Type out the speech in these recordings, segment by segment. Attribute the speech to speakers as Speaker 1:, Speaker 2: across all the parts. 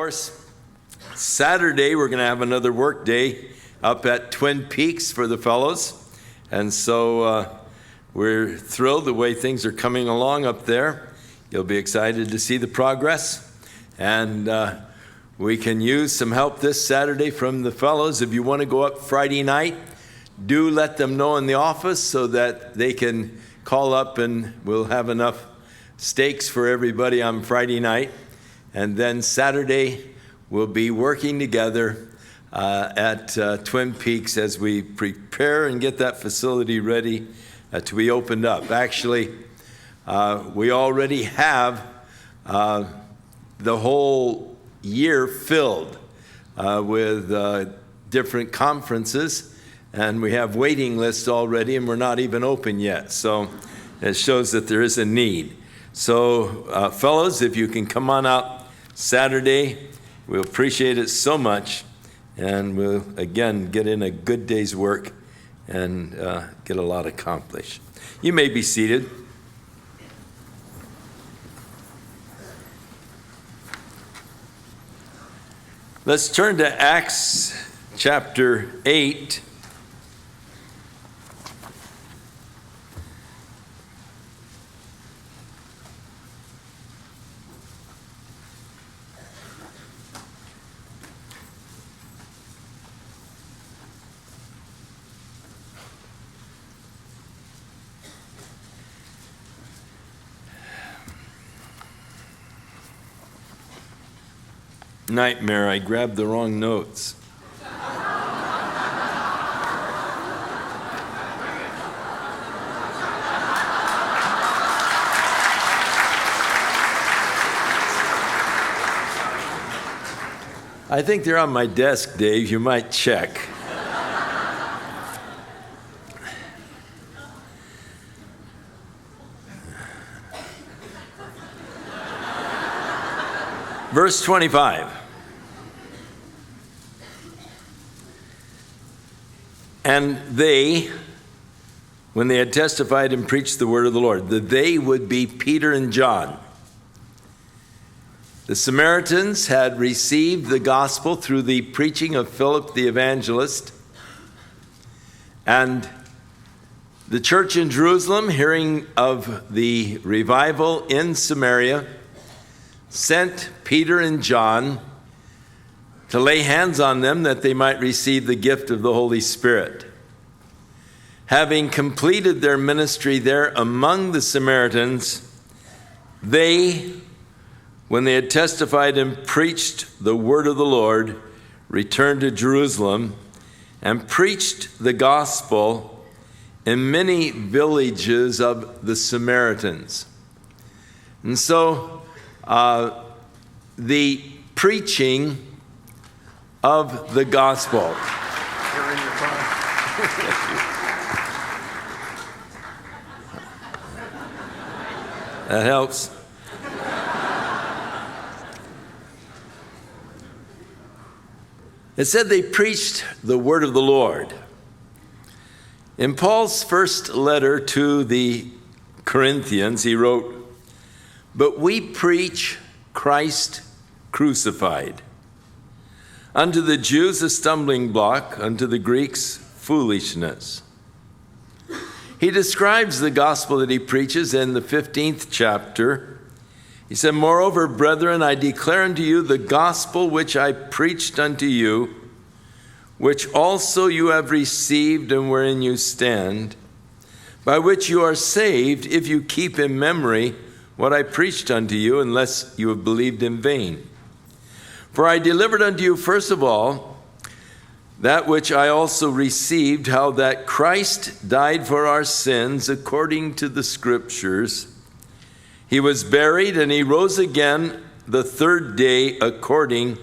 Speaker 1: course, Saturday we're going to have another work day up at Twin Peaks for the fellows. And so we're thrilled the way things are coming along up there. You'll be excited to see the progress. And we can use some help this Saturday from the fellows. If you want to go up Friday night, do let them know in the office so that they can call up and we'll have enough steaks for everybody on Friday night. And then Saturday, we'll be working together at Twin Peaks as we prepare and get that facility ready to be opened up. Actually, we already have the whole year filled with different conferences, and we have waiting lists already, and we're not even open yet. So it shows that there is a need. So fellows, if you can come on out Saturday, we'll appreciate it so much, and we'll again get in a good day's work and get a lot accomplished. You may be seated. Let's turn to Acts chapter 8. Nightmare, I grabbed the wrong notes. I think they're on my desk, Dave. You might check. Verse 25. And they, when they had testified and preached the word of the Lord, the they would be Peter and John. The Samaritans had received the gospel through the preaching of Philip the evangelist. And the church in Jerusalem, hearing of the revival in Samaria, sent Peter and John to lay hands on them that they might receive the gift of the Holy Spirit. Having completed their ministry there among the Samaritans, they, when they had testified and preached the word of the Lord, returned to Jerusalem and preached the gospel in many villages of the Samaritans. And so the preaching of the gospel.
Speaker 2: You're in your car.
Speaker 1: That helps. It said they preached the word of the Lord. In Paul's first letter to the Corinthians, he wrote, "But we preach Christ crucified. Unto the Jews a stumbling block, unto the Greeks foolishness." He describes the gospel that he preaches in the 15th chapter. He said, "Moreover, brethren, I declare unto you the gospel which I preached unto you, which also you have received and wherein you stand, by which you are saved, if you keep in memory what I preached unto you, unless you have believed in vain. For I delivered unto you first of all that which I also received, how that Christ died for our sins according to the Scriptures. He was buried, and he rose again the third day according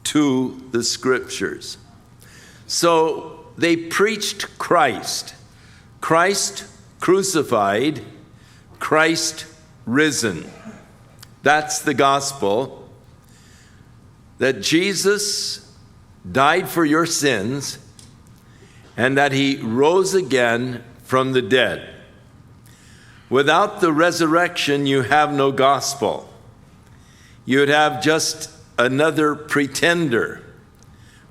Speaker 1: to the Scriptures." So they preached Christ. Christ crucified, Christ risen. That's the gospel, that Jesus died for your sins and that he rose again from the dead. Without the resurrection, you have no gospel. You would have just another pretender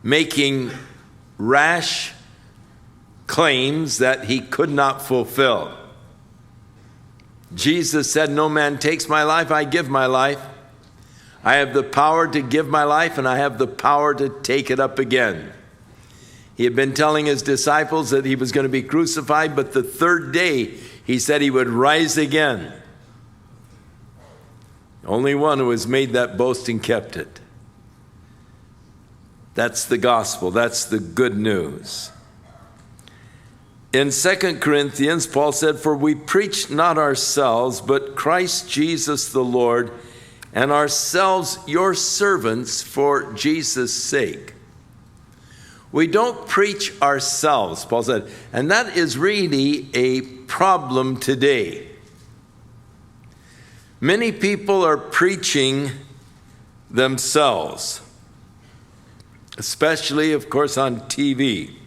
Speaker 1: making rash claims that he could not fulfill. Jesus said, "No man takes my life, I give my life. I have the power to give my life, and I have the power to take it up again." He had been telling his disciples that he was going to be crucified, but the third day he said he would rise again. Only one who has made that boast and kept it. That's the gospel. That's the good news. In 2 Corinthians, Paul said, "For we preach not ourselves, but Christ Jesus the Lord, and ourselves your servants for Jesus' sake." We don't preach ourselves, Paul said, and that is really a problem today. Many people are preaching themselves, especially, of course, on TV.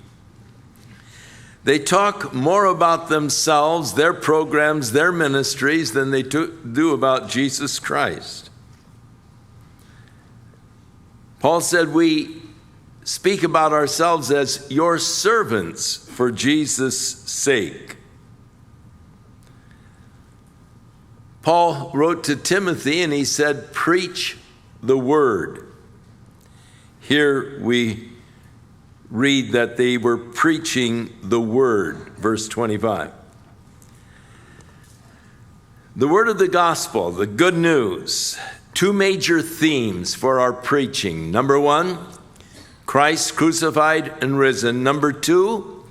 Speaker 1: They talk more about themselves, their programs, their ministries, than they do about Jesus Christ. Paul said we speak about ourselves as your servants for Jesus' sake. Paul wrote to Timothy and he said, "Preach the word." Here we read that they were preaching the word, verse 25. The word of the gospel, the good news, two major themes for our preaching. Number one, Christ crucified and risen. Number two,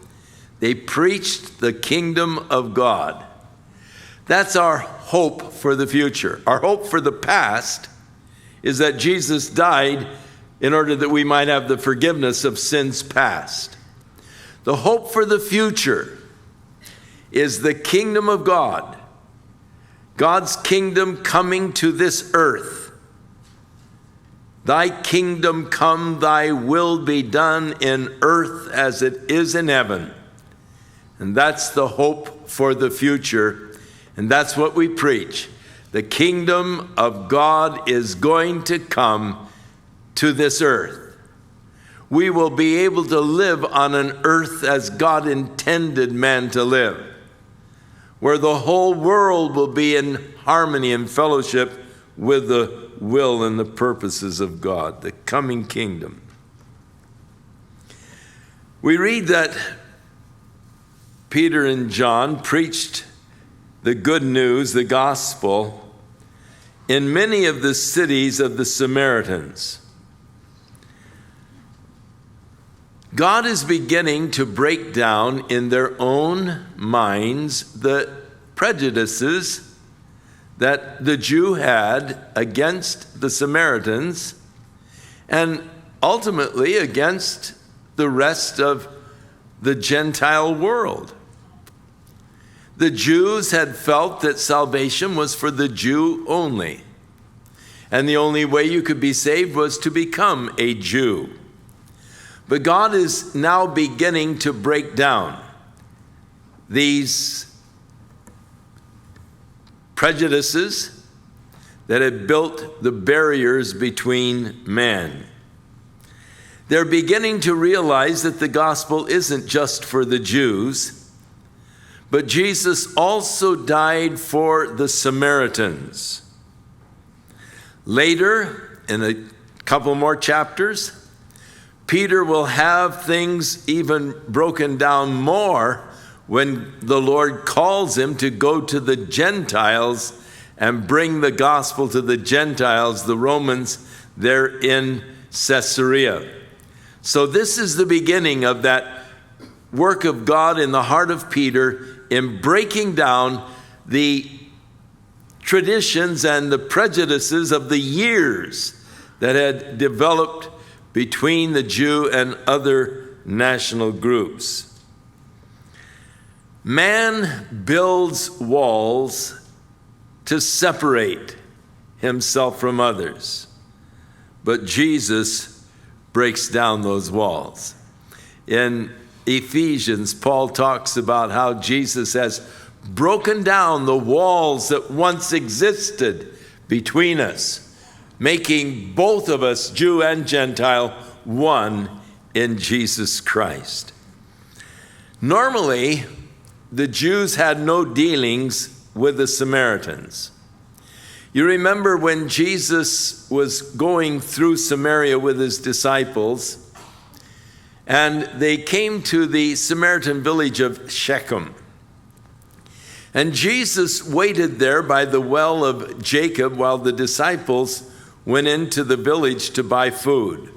Speaker 1: they preached the kingdom of God. That's our hope for the future. Our hope for the past is that Jesus died in order that we might have the forgiveness of sins past. The hope for the future is the kingdom of God, God's kingdom coming to this earth. Thy kingdom come, thy will be done in earth as it is in heaven. And that's the hope for the future, and that's what we preach. The kingdom of God is going to come to this earth. We will be able to live on an earth as God intended man to live, where the whole world will be in harmony and fellowship with the will and the purposes of God, the coming kingdom. We read that Peter and John preached the good news, the gospel, in many of the cities of the Samaritans. God is beginning to break down in their own minds the prejudices that the Jew had against the Samaritans and ultimately against the rest of the Gentile world. The Jews had felt that salvation was for the Jew only, and the only way you could be saved was to become a Jew. But God is now beginning to break down these prejudices that had built the barriers between man. They're beginning to realize that the gospel isn't just for the Jews, but Jesus also died for the Samaritans. Later, in a couple more chapters, Peter will have things even broken down more when the Lord calls him to go to the Gentiles and bring the gospel to the Gentiles, the Romans, there in Caesarea. So this is the beginning of that work of God in the heart of Peter in breaking down the traditions and the prejudices of the years that had developed between the Jew and other national groups. Man builds walls to separate himself from others, but Jesus breaks down those walls. In Ephesians, Paul talks about how Jesus has broken down the walls that once existed between us. making both of us, Jew and Gentile, one in Jesus Christ. Normally, the Jews had no dealings with the Samaritans. You remember when Jesus was going through Samaria with his disciples, and they came to the Samaritan village of Shechem. And Jesus waited there by the well of Jacob while the disciples went into the village to buy food.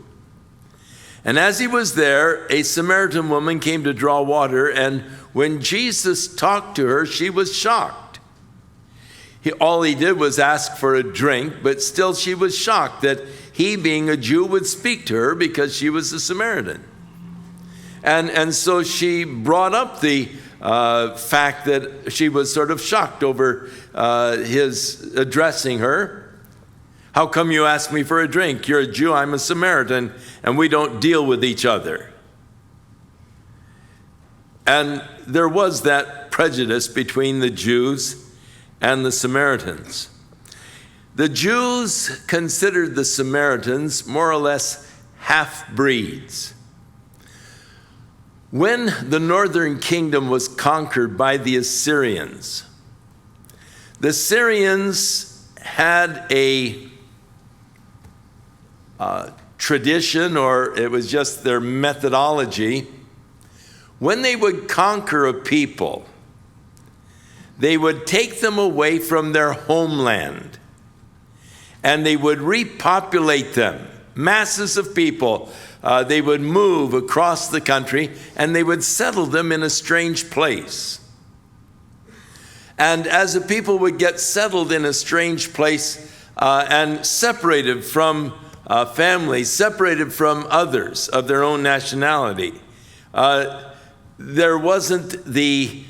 Speaker 1: And as he was there, a Samaritan woman came to draw water, and when Jesus talked to her, she was shocked. All he did was ask for a drink, but still she was shocked that he, being a Jew, would speak to her because she was a Samaritan. And so she brought up the fact that she was sort of shocked over his addressing her. How come you ask me for a drink? You're a Jew, I'm a Samaritan, and we don't deal with each other. And there was that prejudice between the Jews and the Samaritans. The Jews considered the Samaritans more or less half-breeds. When the northern kingdom was conquered by the Assyrians, the Syrians had a tradition, or it was just their methodology. When they would conquer a people, they would take them away from their homeland and they would repopulate them. Masses of people, they would move across the country and they would settle them in a strange place. And as the people would get settled in a strange place and separated from families, separated from others of their own nationality, there wasn't the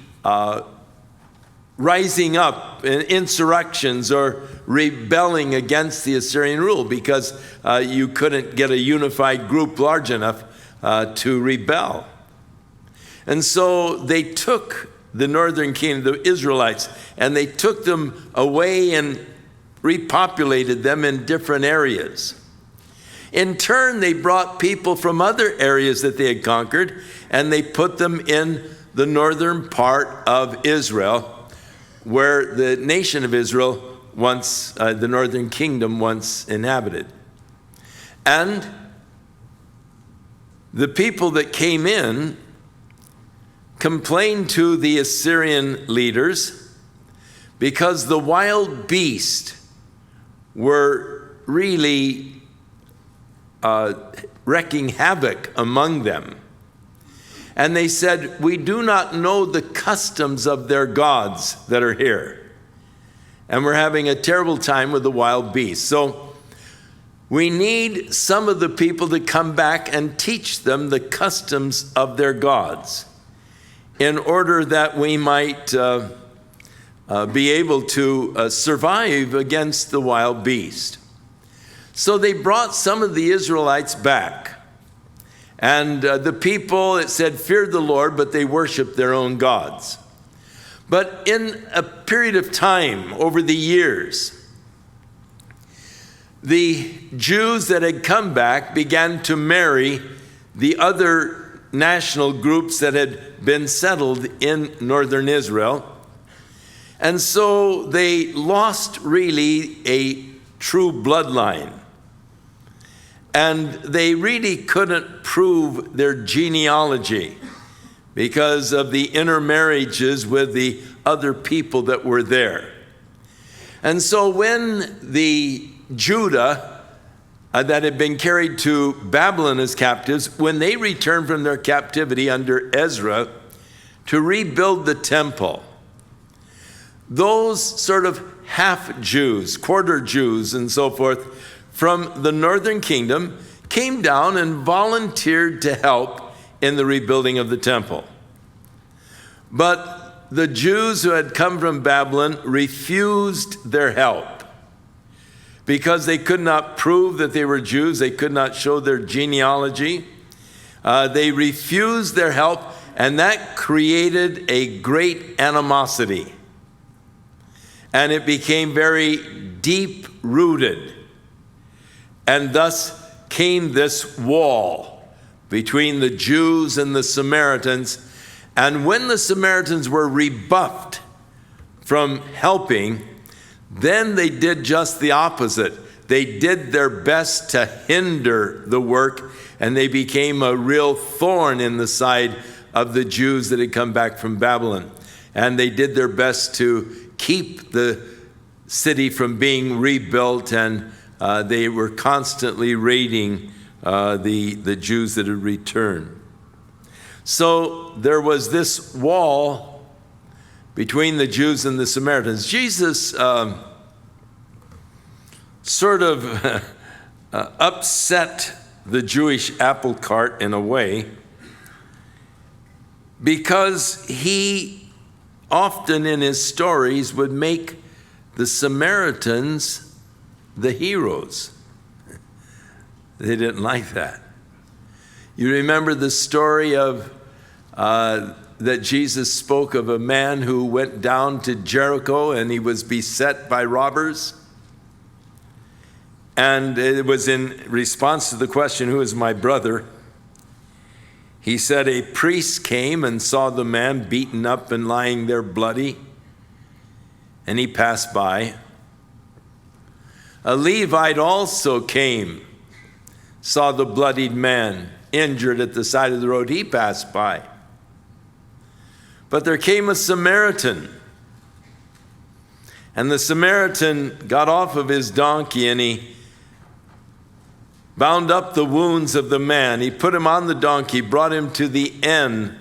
Speaker 1: rising up in insurrections or rebelling against the Assyrian rule, because you couldn't get a unified group large enough to rebel. And so they took the northern kingdom, the Israelites, and they took them away and repopulated them in different areas. In turn, they brought people from other areas that they had conquered, and they put them in the northern part of Israel, where the nation of Israel once, the northern kingdom once inhabited. And the people that came in complained to the Assyrian leaders because the wild beasts were really wreaking havoc among them. And they said, we do not know the customs of their gods that are here. And we're having a terrible time with the wild beasts. So we need some of the people to come back and teach them the customs of their gods in order that we might be able to survive against the wild beast. So they brought some of the Israelites back. And the people, it said, feared the Lord, but they worshiped their own gods. But in a period of time, over the years, the Jews that had come back began to marry the other national groups that had been settled in northern Israel. And so they lost really a true bloodline. And they really couldn't prove their genealogy because of the intermarriages with the other people that were there. And so when the Judah that had been carried to Babylon as captives, when they returned from their captivity under Ezra to rebuild the temple, those sort of half Jews, quarter Jews and so forth, from the northern kingdom came down and volunteered to help in the rebuilding of the temple. But the Jews who had come from Babylon refused their help because they could not prove that they were Jews. They could not show their genealogy. They refused their help, and that created a great animosity. And it became very deep-rooted. And thus came this wall between the Jews and the Samaritans. And when the Samaritans were rebuffed from helping, then they did just the opposite. They did their best to hinder the work, and they became a real thorn in the side of the Jews that had come back from Babylon. And they did their best to keep the city from being rebuilt, and they were constantly raiding the Jews that had returned. So there was this wall between the Jews and the Samaritans. Jesus sort of upset the Jewish apple cart in a way, because he often in his stories would make the Samaritans the heroes. They didn't like that. You remember the story of that Jesus spoke of a man who went down to Jericho and he was beset by robbers? And it was in response to the question, "Who is my brother?" He said, "A priest came and saw the man beaten up and lying there bloody, and he passed by. A Levite also came, saw the bloodied man injured at the side of the road. He passed by. But there came a Samaritan, and the Samaritan got off of his donkey and he bound up the wounds of the man. He put him on the donkey, brought him to the inn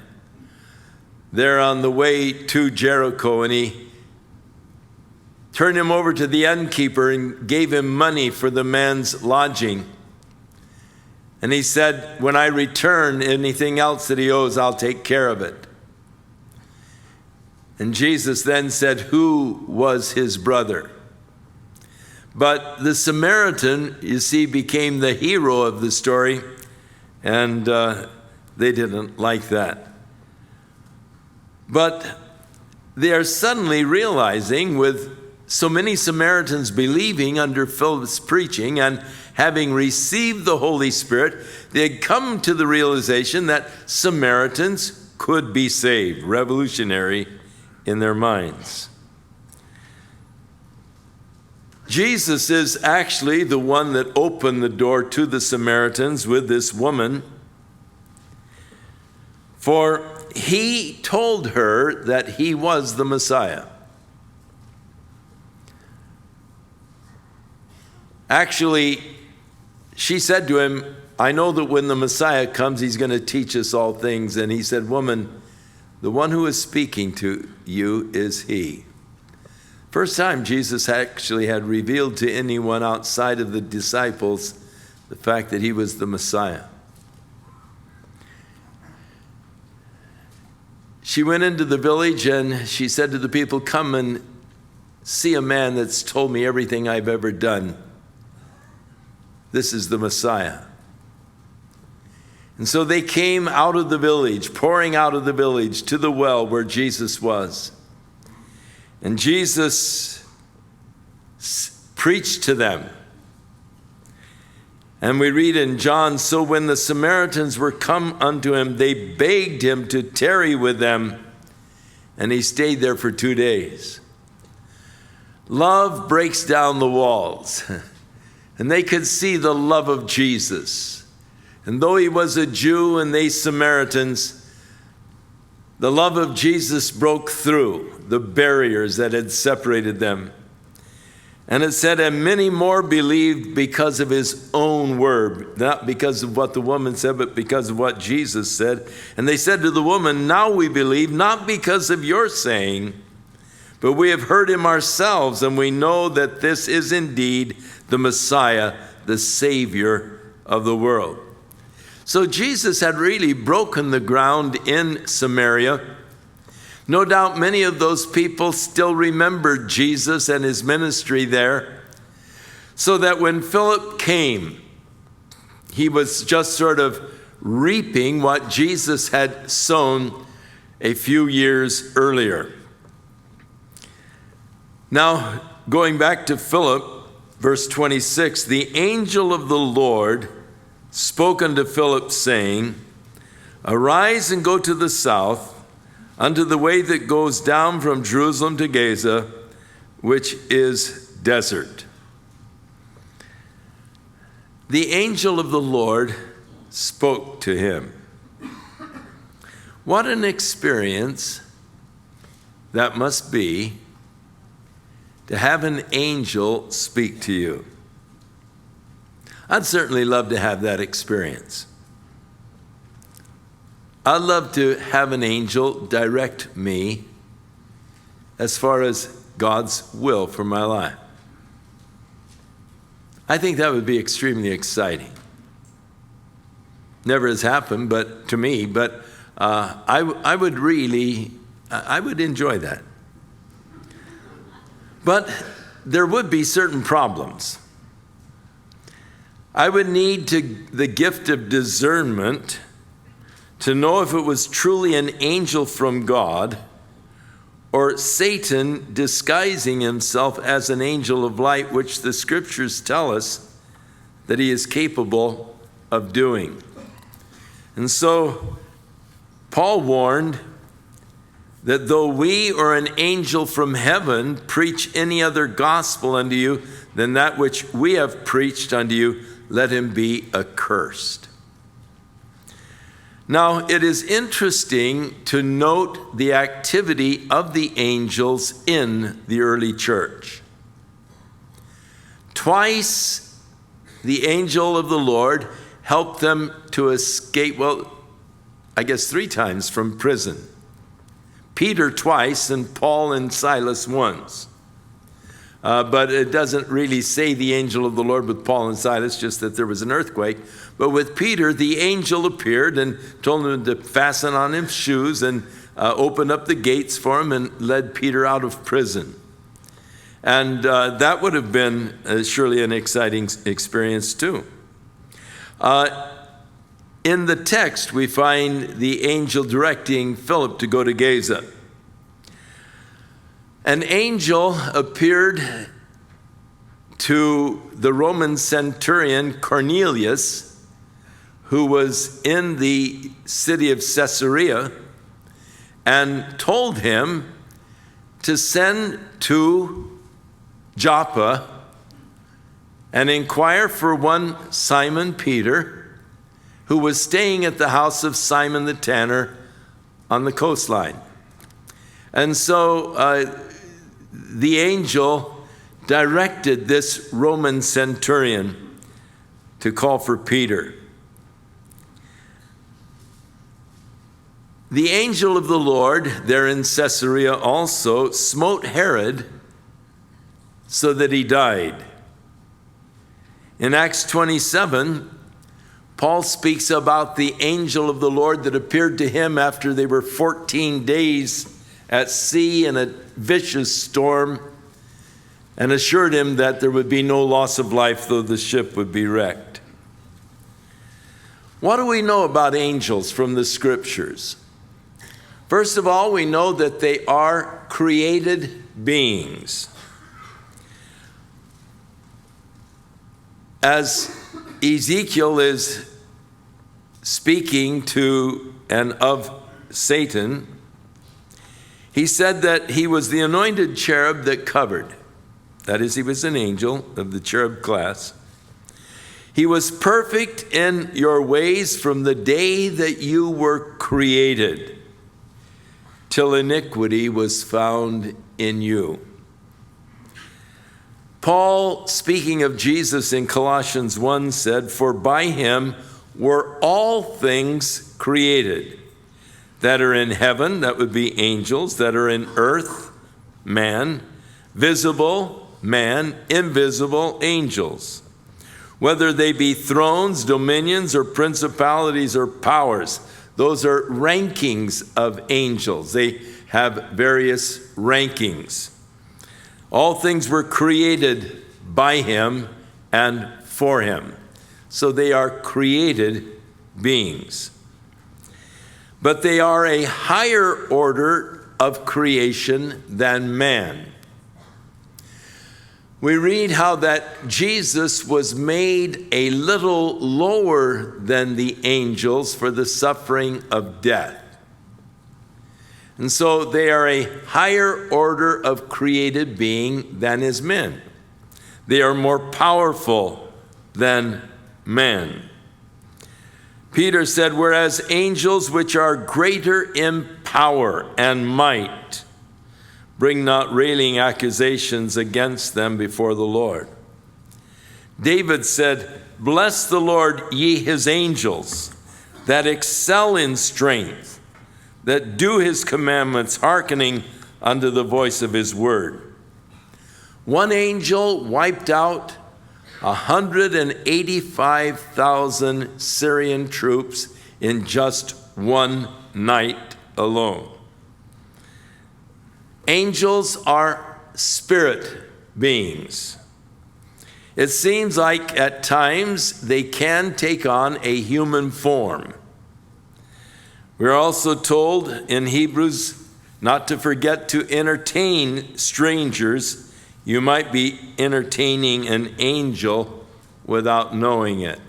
Speaker 1: there on the way to Jericho, and he turned him over to the innkeeper and gave him money for the man's lodging. And he said, when I return, anything else that he owes, I'll take care of it." And Jesus then said, "Who was his brother?" But the Samaritan, you see, became the hero of the story, and they didn't like that. But they are suddenly realizing, with so many Samaritans believing under Philip's preaching and having received the Holy Spirit, they had come to the realization that Samaritans could be saved, revolutionary in their minds. Jesus is actually the one that opened the door to the Samaritans with this woman, for he told her that he was the Messiah. Actually, she said to him, "I know that when the Messiah comes, he's going to teach us all things." And he said, "Woman, the one who is speaking to you is he." First time Jesus actually had revealed to anyone outside of the disciples the fact that he was the Messiah. She went into the village and she said to the people, "Come and see a man that's told me everything I've ever done. This is the Messiah." And so they came out of the village, pouring out of the village to the well where Jesus was. And Jesus preached to them. And we read in John, "So when the Samaritans were come unto him, they begged him to tarry with them, and he stayed there for 2 days." Love breaks down the walls. And they could see the love of Jesus. And though he was a Jew and they Samaritans, the love of Jesus broke through the barriers that had separated them. And it said, and many more believed because of his own word, not because of what the woman said, but because of what Jesus said. And they said to the woman, "Now we believe, not because of your saying, but we have heard him ourselves, and we know that this is indeed the Messiah, the Savior of the world." So Jesus had really broken the ground in Samaria. No doubt many of those people still remembered Jesus and his ministry there, so that when Philip came, he was just sort of reaping what Jesus had sown a few years earlier. Now, going back to Philip, Verse 26, the angel of the Lord spoke unto Philip, saying, Arise and go to the south, unto the way that goes down from Jerusalem to Gaza, which is desert. The angel of the Lord spoke to him. What an experience that must be to have an angel speak to you. I'd certainly love to have that experience. I'd love to have an angel direct me as far as God's will for my life. I think that would be extremely exciting. Never has happened, but to me, but I would enjoy that. But there would be certain problems. I would need the gift of discernment to know if it was truly an angel from God or Satan disguising himself as an angel of light, which the scriptures tell us that he is capable of doing. And so Paul warned that though we or an angel from heaven preach any other gospel unto you than that which we have preached unto you, let him be accursed. Now, it is interesting to note the activity of the angels in the early church. Twice, the angel of the Lord helped them to escape, three times from prison. Peter twice and Paul and Silas once. But it doesn't really say the angel of the Lord with Paul and Silas, just that there was an earthquake. But with Peter, the angel appeared and told him to fasten on his shoes and opened up the gates for him and led Peter out of prison. And that would have been surely an exciting experience too. In the text, we find the angel directing Philip to go to Gaza. An angel appeared to the Roman centurion Cornelius, who was in the city of Caesarea, and told him to send to Joppa and inquire for one Simon Peter, who was staying at the house of Simon the tanner on the coastline. And so the angel directed this Roman centurion to call for Peter. The angel of the Lord there in Caesarea also smote Herod so that he died. In Acts 27, Paul speaks about the angel of the Lord that appeared to him after they were 14 days at sea in a vicious storm, and assured him that there would be no loss of life though the ship would be wrecked. What do we know about angels from the scriptures? First of all, we know that they are created beings. As Ezekiel is speaking to and of Satan, he said that he was the anointed cherub that covered. That is, he was an angel of the cherub class. He was perfect in your ways from the day that you were created, till iniquity was found in you. Paul, speaking of Jesus in Colossians 1, said, For by him were all things created, that are in heaven, that would be angels, that are in earth, man, visible, man, invisible, angels. Whether they be thrones, dominions, or principalities or powers. Those are rankings of angels. They have various rankings. All things were created by him and for him. So they are created beings. But they are a higher order of creation than man. we read how that Jesus was made a little lower than the angels for the suffering of death. And so they are a higher order of created being than is men. They are more powerful than men. Peter said, whereas angels which are greater in power and might, bring not railing accusations against them before the Lord. David said, bless the Lord, ye his angels, that excel in strength, that do his commandments, hearkening unto the voice of his word. One angel wiped out 185,000 Syrian troops in just one night alone. Angels are spirit beings. It seems like at times they can take on a human form. We're also told in Hebrews not to forget to entertain strangers. You might be entertaining an angel without knowing it.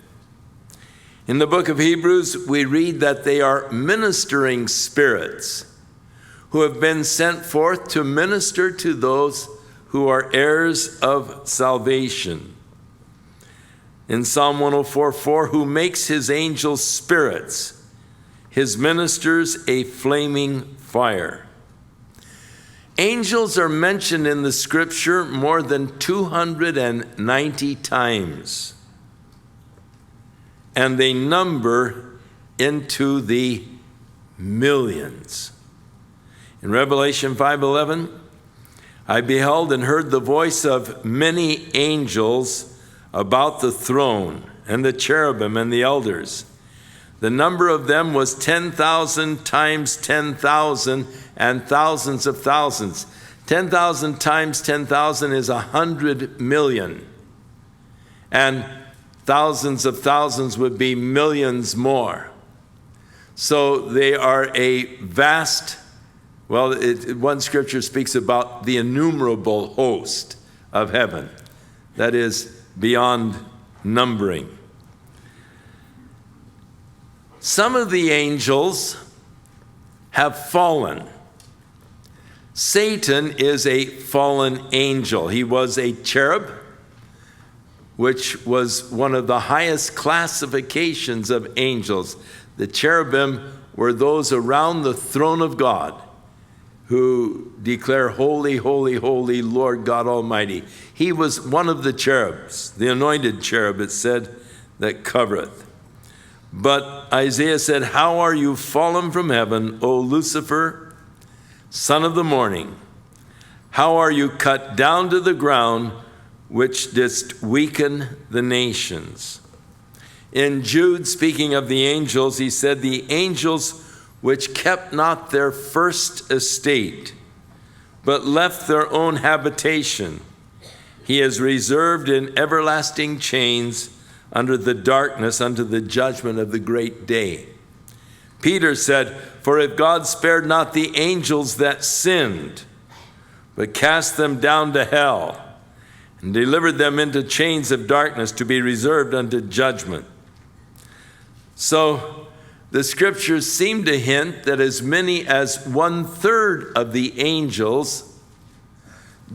Speaker 1: In the book of Hebrews, we read that they are ministering spirits who have been sent forth to minister to those who are heirs of salvation. In Psalm 104:4, who makes his angels spirits, his ministers a flaming fire. Angels are mentioned in the scripture more than 290 times, and they number into the millions. In Revelation 5:11, I beheld and heard the voice of many angels about the throne and the cherubim and the elders. The number of them was 10,000 times 10,000 and thousands of thousands. 10,000 times 10,000 is 100 million. And thousands of thousands would be millions more. So they are a vast, one scripture speaks about the innumerable host of heaven. That is beyond numbering. Some of the angels have fallen. Satan is a fallen angel. He was a cherub, which was one of the highest classifications of angels. The cherubim were those around the throne of God who declare, holy, holy, holy, Lord God Almighty. He was one of the cherubs, the anointed cherub, it said, that covereth. But Isaiah said, how are you fallen from heaven, O Lucifer, son of the morning? How are you cut down to the ground, which didst weaken the nations? In Jude, speaking of the angels, he said, the angels which kept not their first estate, but left their own habitation, he has reserved in everlasting chains under the darkness, unto the judgment of the great day. Peter said, for if God spared not the angels that sinned, but cast them down to hell, and delivered them into chains of darkness to be reserved unto judgment. So the scriptures seem to hint that as many as 1/3 of the angels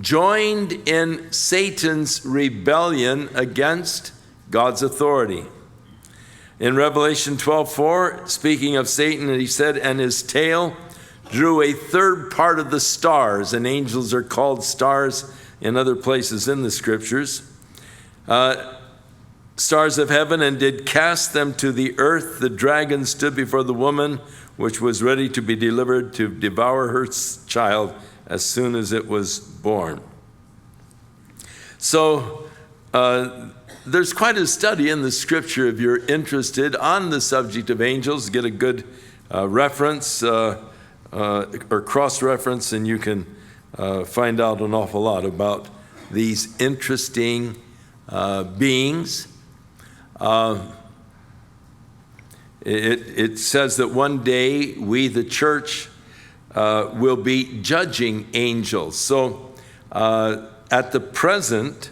Speaker 1: joined in Satan's rebellion against God's authority. In Revelation 12:4, speaking of Satan, he said, and his tail drew 1/3 part of the stars, and angels are called stars in other places in the scriptures, stars of heaven, and did cast them to the earth. The dragon stood before the woman, which was ready to be delivered to devour her child as soon as it was born. So there's quite a study in the scripture if you're interested on the subject of angels. Get a good reference or cross-reference, and you can find out an awful lot about these interesting beings. It says that one day we, the church, will be judging angels. So at the present,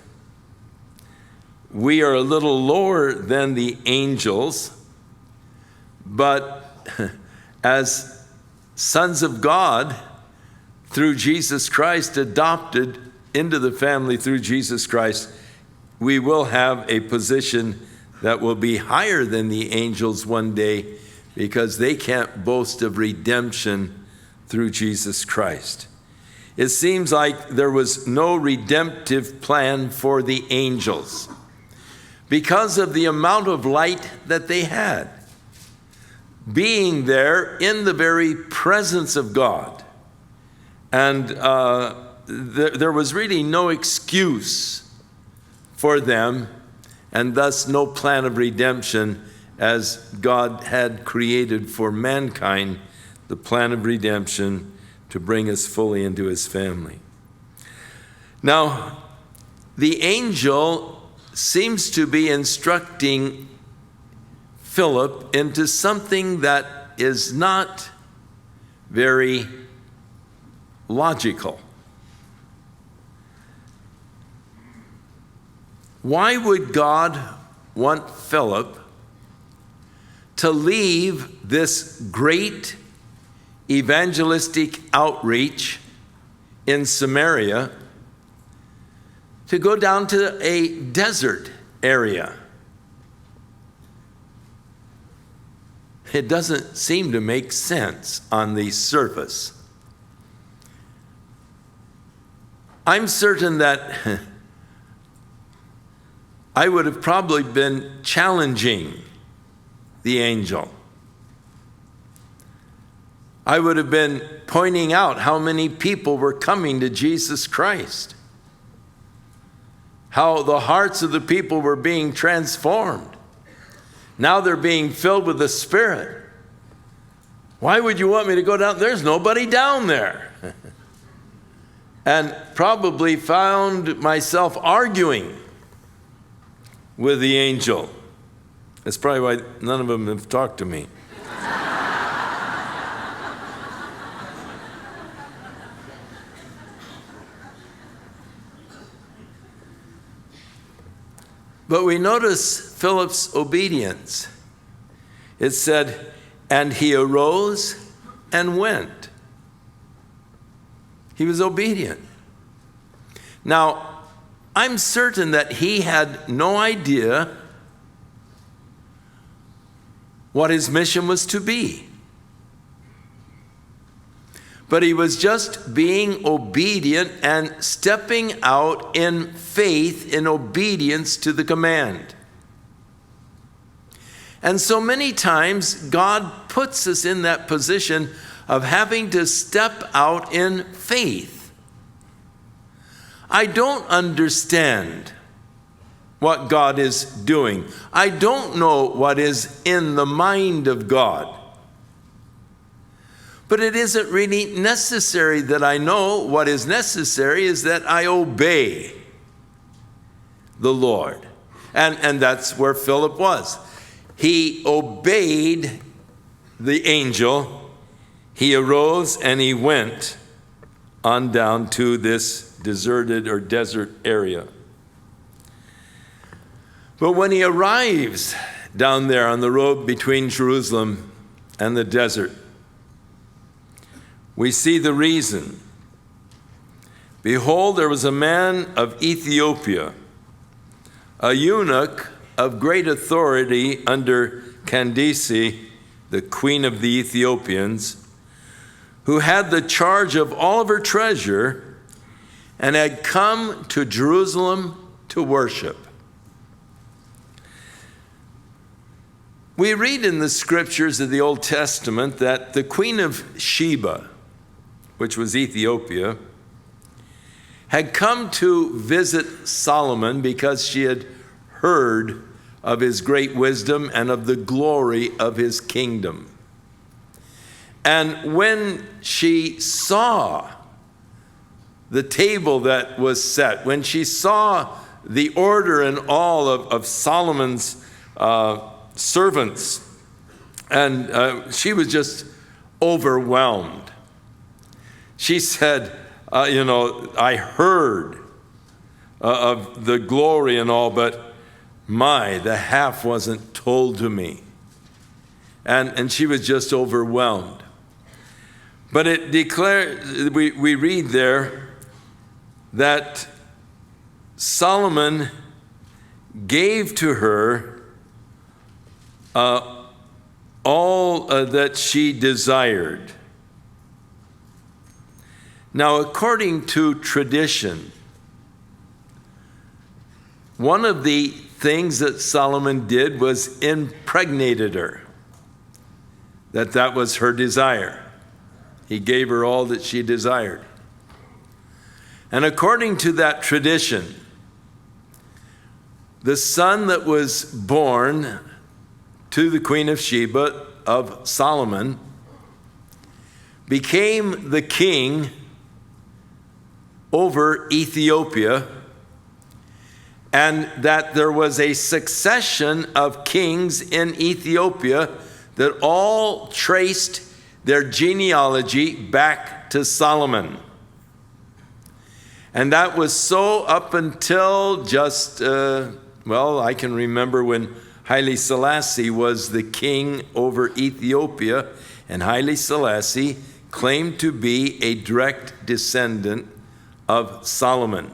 Speaker 1: we are a little lower than the angels, but as sons of God, through Jesus Christ, adopted into the family through Jesus Christ, we will have a position that will be higher than the angels one day, because they can't boast of redemption through Jesus Christ. It seems like there was no redemptive plan for the angels because of the amount of light that they had. Being there in the very presence of God. And there was really no excuse for them, and thus no plan of redemption, as God had created for mankind the plan of redemption to bring us fully into his family. Now, the angel seems to be instructing Philip into something that is not very logical. Why would God want Philip to leave this great evangelistic outreach in Samaria to go down to a desert area? It doesn't seem to make sense on the surface. I'm certain that I would have probably been challenging the angel. I would have been pointing out how many people were coming to Jesus Christ, how the hearts of the people were being transformed. Now they're being filled with the Spirit. Why would you want me to go down? There's nobody down there. And probably found myself arguing with the angel. That's probably why none of them have talked to me. But we notice Philip's obedience. It said, and he arose and went. He was obedient. Now, I'm certain that he had no idea what his mission was to be. But he was just being obedient and stepping out in faith, in obedience to the command. And so many times God puts us in that position of having to step out in faith. I don't understand what God is doing. I don't know what is in the mind of God. But it isn't really necessary that I know. What is necessary is that I obey the Lord. And that's where Philip was. He obeyed the angel. He arose and he went on down to this deserted or desert area. But when he arrives down there on the road between Jerusalem and the desert, we see the reason. Behold, there was a man of Ethiopia, a eunuch of great authority under Candace, the queen of the Ethiopians, who had the charge of all of her treasure and had come to Jerusalem to worship. We read in the scriptures of the Old Testament that the queen of Sheba, which was Ethiopia, had come to visit Solomon because she had heard of his great wisdom and of the glory of his kingdom. And when she saw the table that was set, when she saw the order and all of Solomon's servants, and she was just overwhelmed. She said, I heard of the glory and all, but the half wasn't told to me. And she was just overwhelmed. But it declares, we read there that Solomon gave to her all that she desired. Now, according to tradition, one of the things that Solomon did was impregnated her. That was her desire. He gave her all that she desired. And according to that tradition, the son that was born to the Queen of Sheba, of Solomon, became the king over Ethiopia, and that there was a succession of kings in Ethiopia that all traced their genealogy back to Solomon. And that was so up until just, I can remember when Haile Selassie was the king over Ethiopia, and Haile Selassie claimed to be a direct descendant of Solomon.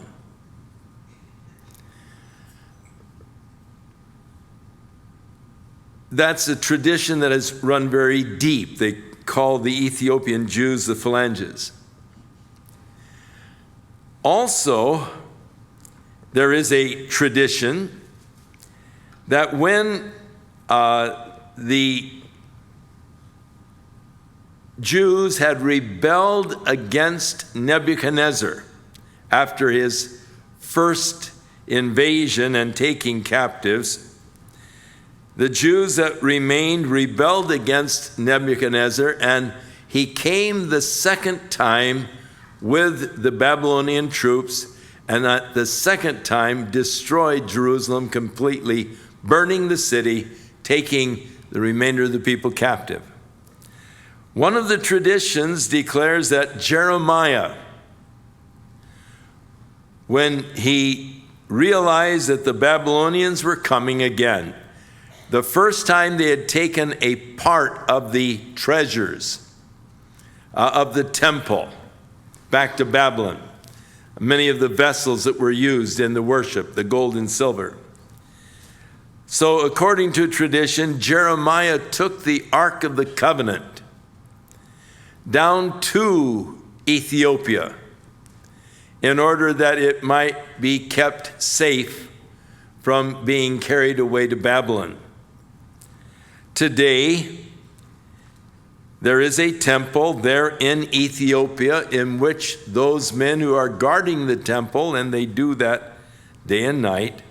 Speaker 1: That's a tradition that has run very deep. They call the Ethiopian Jews the phalanges. Also, there is a tradition that when the Jews had rebelled against Nebuchadnezzar after his first invasion and taking captives, the Jews that remained rebelled against Nebuchadnezzar, and he came the second time with the Babylonian troops, and at the second time destroyed Jerusalem completely, burning the city, taking the remainder of the people captive. One of the traditions declares that Jeremiah, when he realized that the Babylonians were coming again, the first time they had taken a part of the treasures of the temple back to Babylon, many of the vessels that were used in the worship, the gold and silver. So according to tradition, Jeremiah took the Ark of the Covenant down to Ethiopia in order that it might be kept safe from being carried away to Babylon. Today, there is a temple there in Ethiopia in which those men who are guarding the temple, and they do that day and night,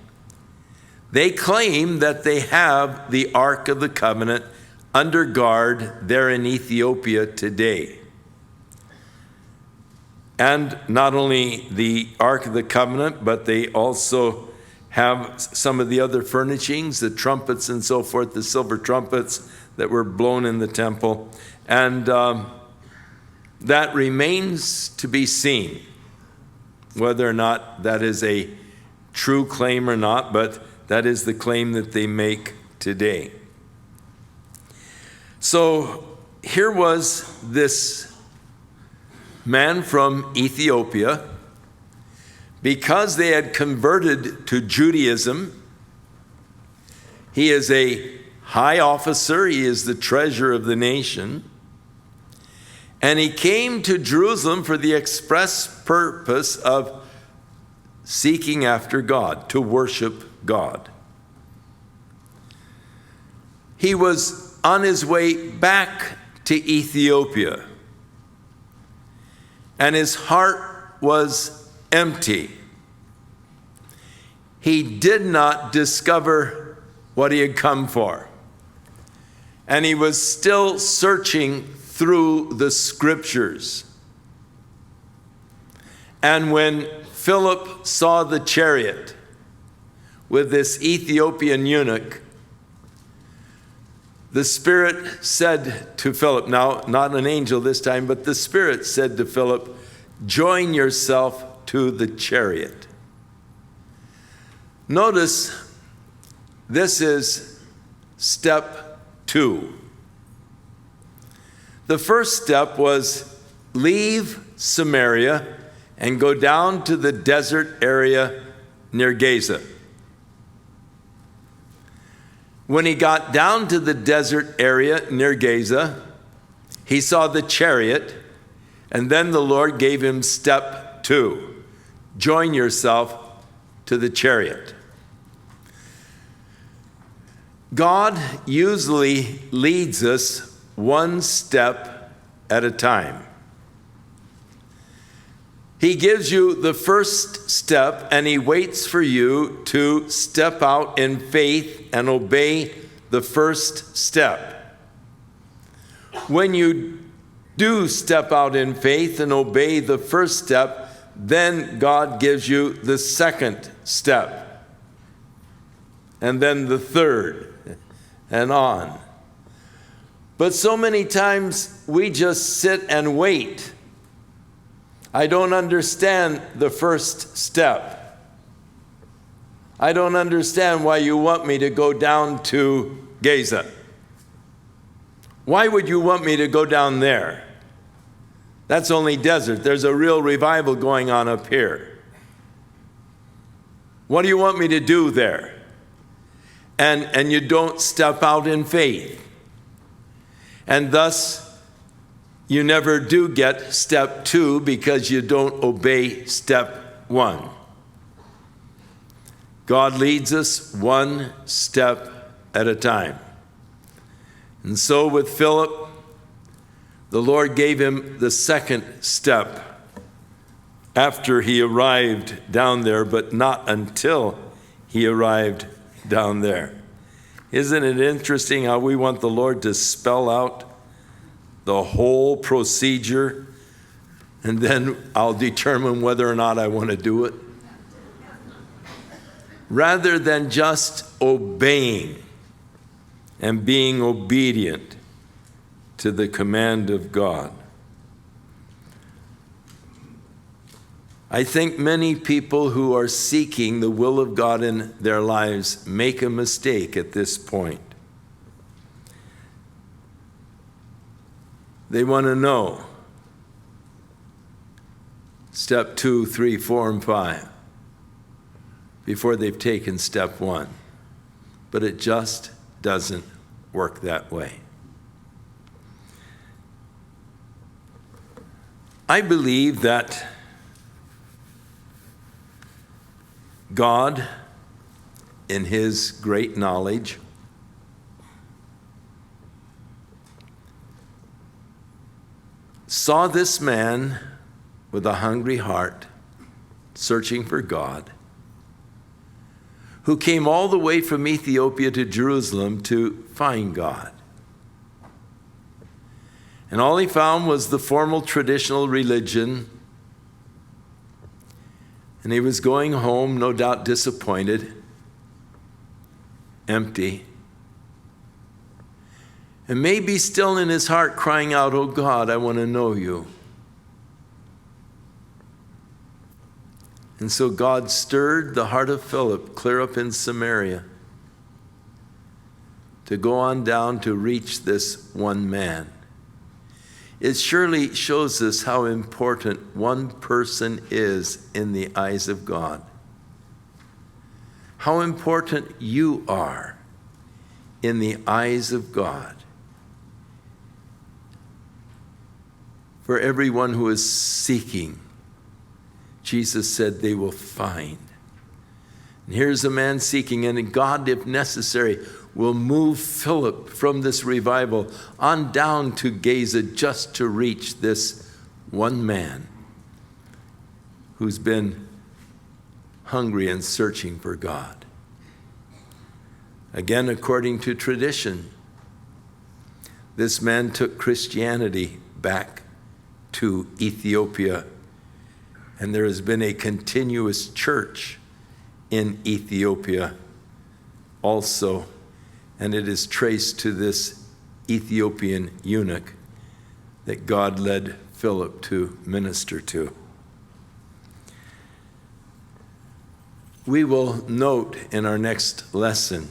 Speaker 1: they claim that they have the Ark of the Covenant under guard there in Ethiopia today. And not only the Ark of the Covenant, but they also have some of the other furnishings, the trumpets and so forth, the silver trumpets that were blown in the temple. And that remains to be seen, whether or not that is a true claim or not, but that is the claim that they make today. So here was this man from Ethiopia. Because they had converted to Judaism, he is a high officer, he is the treasurer of the nation, and he came to Jerusalem for the express purpose of seeking after God, to worship God. He was on his way back to Ethiopia, and his heart was empty. He did not discover what he had come for. And he was still searching through the scriptures. And when Philip saw the chariot with this Ethiopian eunuch, the Spirit said to Philip, now not an angel this time, but the Spirit said to Philip, join yourself to the chariot. Notice this is step 2. The first step was leave Samaria and go down to the desert area near Gaza. When he got down to the desert area near Gaza, he saw the chariot, and then the Lord gave him step 2. Join yourself to the chariot. God usually leads us one step at a time. He gives you the first step, and he waits for you to step out in faith and obey the first step. When you do step out in faith and obey the first step, then God gives you the second step, and then the third, and on. But so many times we just sit and wait. I don't understand the first step. I don't understand why you want me to go down to Gaza. Why would you want me to go down there? That's only desert. There's a real revival going on up here. What do you want me to do there? And you don't step out in faith. And thus, you never do get step 2 because you don't obey step 1. God leads us one step at a time. And so with Philip, the Lord gave him the second step after he arrived down there, but not until he arrived down there. Isn't it interesting how we want the Lord to spell out the whole procedure, and then I'll determine whether or not I want to do it? Rather than just obeying and being obedient to the command of God. I think many people who are seeking the will of God in their lives make a mistake at this point. They want to know step 2, 3, 4, and 5 before they've taken step 1. But it just doesn't work that way. I believe that God, in his great knowledge, saw this man with a hungry heart, searching for God, who came all the way from Ethiopia to Jerusalem to find God. And all he found was the formal traditional religion. And he was going home, no doubt disappointed, empty, and maybe still in his heart crying out, "Oh God, I want to know you." And so God stirred the heart of Philip clear up in Samaria to go on down to reach this one man. It surely shows us how important one person is in the eyes of God. How important you are in the eyes of God. For everyone who is seeking, Jesus said they will find. And here's a man seeking, and God, if necessary, will move Philip from this revival on down to Gaza just to reach this one man who's been hungry and searching for God. Again, according to tradition, this man took Christianity back to Ethiopia, and there has been a continuous church in Ethiopia also. And it is traced to this Ethiopian eunuch that God led Philip to minister to. we will note in our next lesson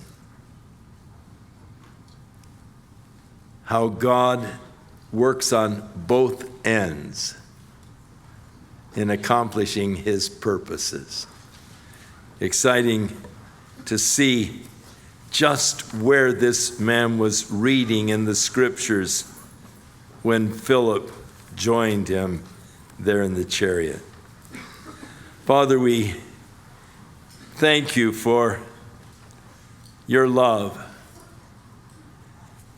Speaker 1: how God works on both ends in accomplishing his purposes. Exciting to see just where this man was reading in the scriptures when Philip joined him there in the chariot. Father, we thank you for your love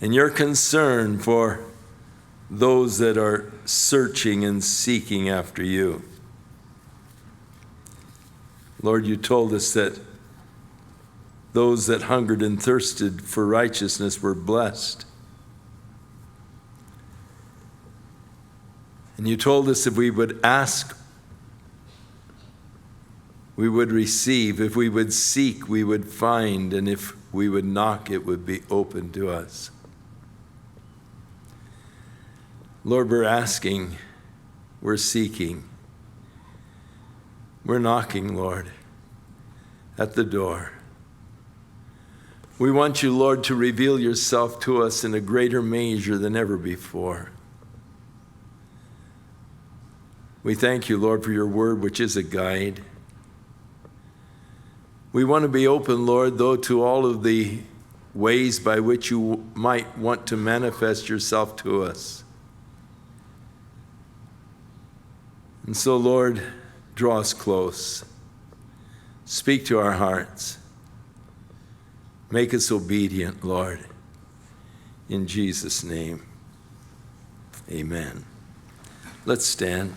Speaker 1: and your concern for those that are searching and seeking after you. Lord, you told us that those that hungered and thirsted for righteousness were blessed. And you told us if we would ask, we would receive. If we would seek, we would find. And if we would knock, it would be open to us. Lord, we're asking, we're seeking, we're knocking, Lord, at the door. We want you, Lord, to reveal yourself to us in a greater measure than ever before. We thank you, Lord, for your word, which is a guide. We want to be open, Lord, though, to all of the ways by which you might want to manifest yourself to us. And so, Lord, draw us close. Speak to our hearts. Make us obedient, Lord. In Jesus' name, amen. Let's stand.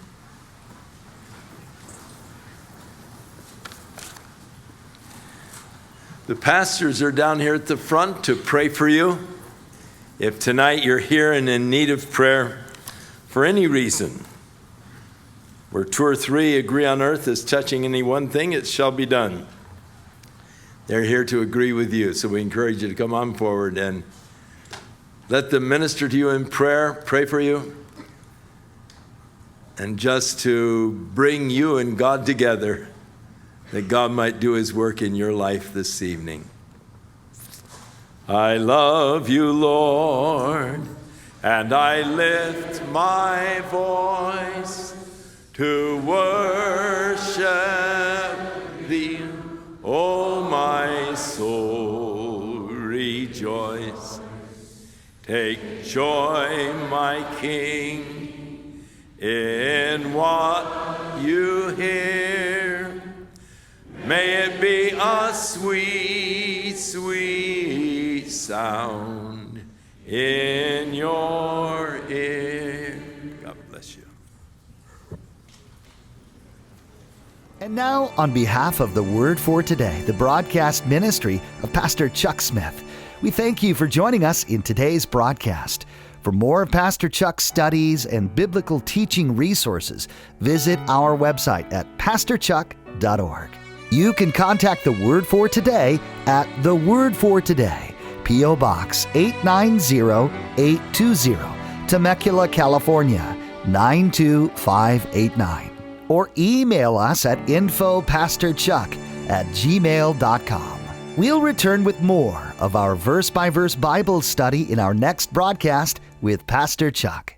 Speaker 1: The pastors are down here at the front to pray for you. If tonight you're here and in need of prayer for any reason, where 2 or 3 agree on earth as touching any one thing, it shall be done. They're here to agree with you, so we encourage you to come on forward and let them minister to you in prayer, pray for you, and just to bring you and God together, that God might do his work in your life this evening. I love you, Lord, and I lift my voice to worship thee. O my soul, rejoice. Take joy, my King, in what you hear. May it be a sweet, sweet sound in your ear. God bless you.
Speaker 3: And now, on behalf of the Word for Today, the broadcast ministry of Pastor Chuck Smith, we thank you for joining us in today's broadcast. For more of Pastor Chuck's studies and biblical teaching resources, visit our website at pastorchuck.org. You can contact the Word for Today at The Word for Today, P.O. Box 890820, Temecula, California 92589. Or email us at infopastorchuck@gmail.com. We'll return with more of our verse-by-verse Bible study in our next broadcast with Pastor Chuck.